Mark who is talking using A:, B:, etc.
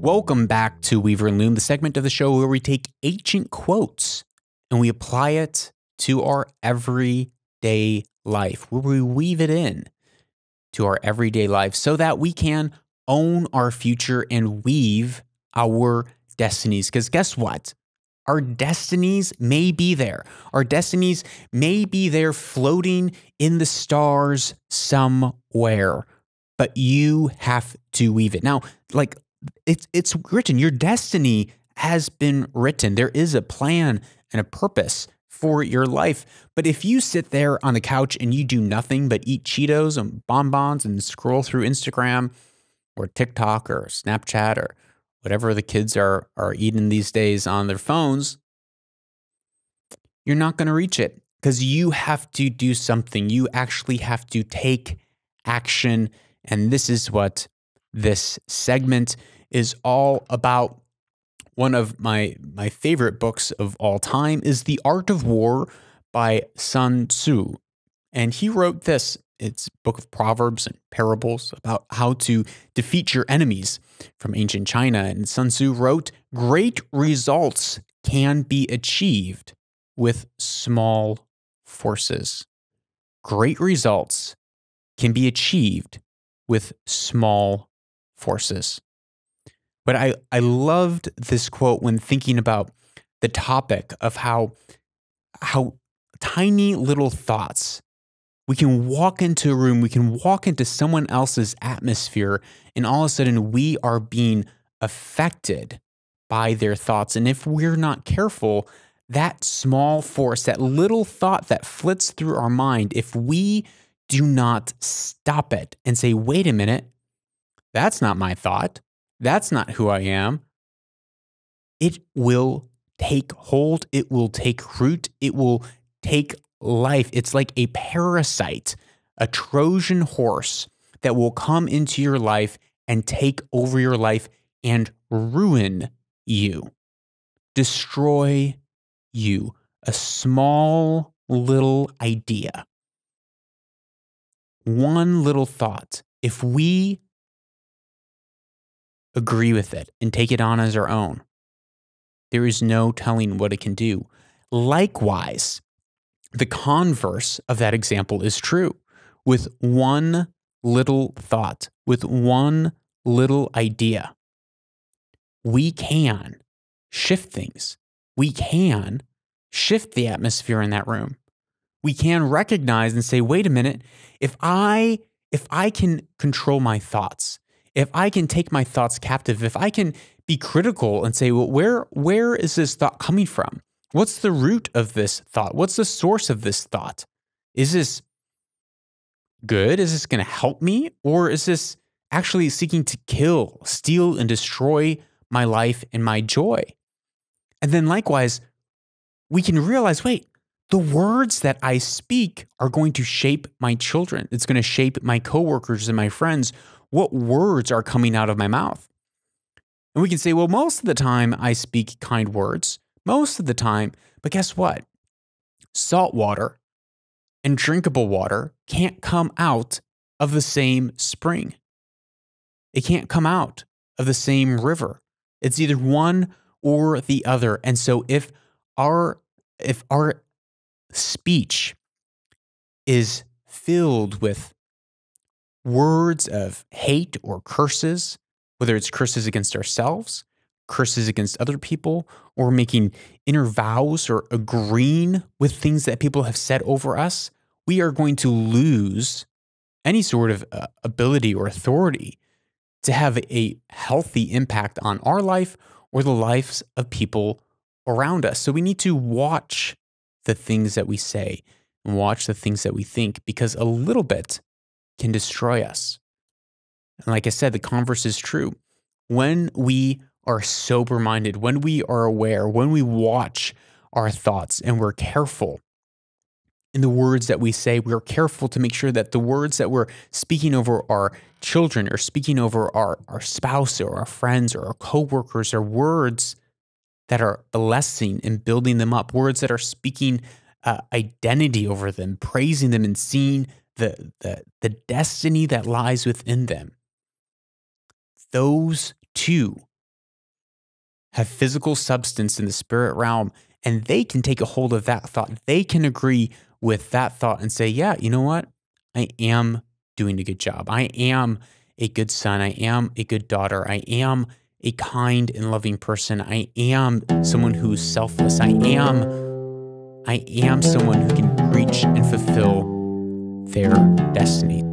A: Welcome back to Weaver and Loom, the segment of the show where we take ancient quotes and we apply it to our everyday life, where we weave it in to our everyday life so that we can own our future and weave our destinies. Because guess what? Our destinies may be there. Our destinies may be there floating in the stars somewhere, but you have to weave it. Now, it's written. Your destiny has been written. There is a plan and a purpose for your life. But if you sit there on the couch and you do nothing but eat Cheetos and bonbons and scroll through Instagram or TikTok or Snapchat or whatever the kids are eating these days on their phones, you're not going to reach it because you have to do something. You actually have to take action. And this is what this segment is all about. One of my favorite books of all time is The Art of War by Sun Tzu. And he wrote this. It's a book of proverbs and parables about how to defeat your enemies from ancient China. And Sun Tzu wrote, "Great results can be achieved with small forces." Great results can be achieved with small forces. But I loved this quote when thinking about the topic of how tiny little thoughts, we can walk into a room, we can walk into someone else's atmosphere, and all of a sudden we are being affected by their thoughts. And if we're not careful, that small force, that little thought that flits through our mind, if we do not stop it and say, wait a minute, that's not my thought. That's not who I am. It will take hold. It will take root. It will take life. It's like a parasite, a Trojan horse that will come into your life and take over your life and ruin you, destroy you. A small little idea, one little thought, if we agree with it and take it on as our own, there is no telling what it can do. Likewise, the converse of that example is true. With one little thought, with one little idea, we can shift things. We can shift the atmosphere in that room. We can recognize and say, wait a minute, if I can control my thoughts, if I can take my thoughts captive, if I can be critical and say, well, where is this thought coming from? What's the root of this thought? What's the source of this thought? Is this good? Is this going to help me? Or is this actually seeking to kill, steal, and destroy my life and my joy? And then likewise, we can realize, wait, the words that I speak are going to shape my children. It's going to shape my coworkers and my friends. What words are coming out of my mouth? And we can say, well, most of the time I speak kind words, most of the time, but guess what? Salt water and drinkable water can't come out of the same spring. It can't come out of the same river. It's either one or the other. And so if our speech is filled with words of hate or curses, whether it's curses against ourselves, curses against other people, or making inner vows or agreeing with things that people have said over us, we are going to lose any sort of ability or authority to have a healthy impact on our life or the lives of people around us. So we need to watch the things that we say and watch the things that we think, because a little bit can destroy us. And like I said, the converse is true. When we are sober-minded, when we are aware, when we watch our thoughts and we're careful in the words that we say, we're careful to make sure that the words that we're speaking over our children or speaking over our spouse or our friends or our coworkers are words that are blessing and building them up, words that are speaking identity over them, praising them and seeing the destiny that lies within them. Those two have physical substance in the spirit realm, and they can take a hold of that thought. They can agree with that thought and say, yeah, you know what? I am doing a good job. I am a good son. I am a good daughter. I am a kind and loving person. I am someone who's selfless. I am someone who can reach and fulfill their destiny.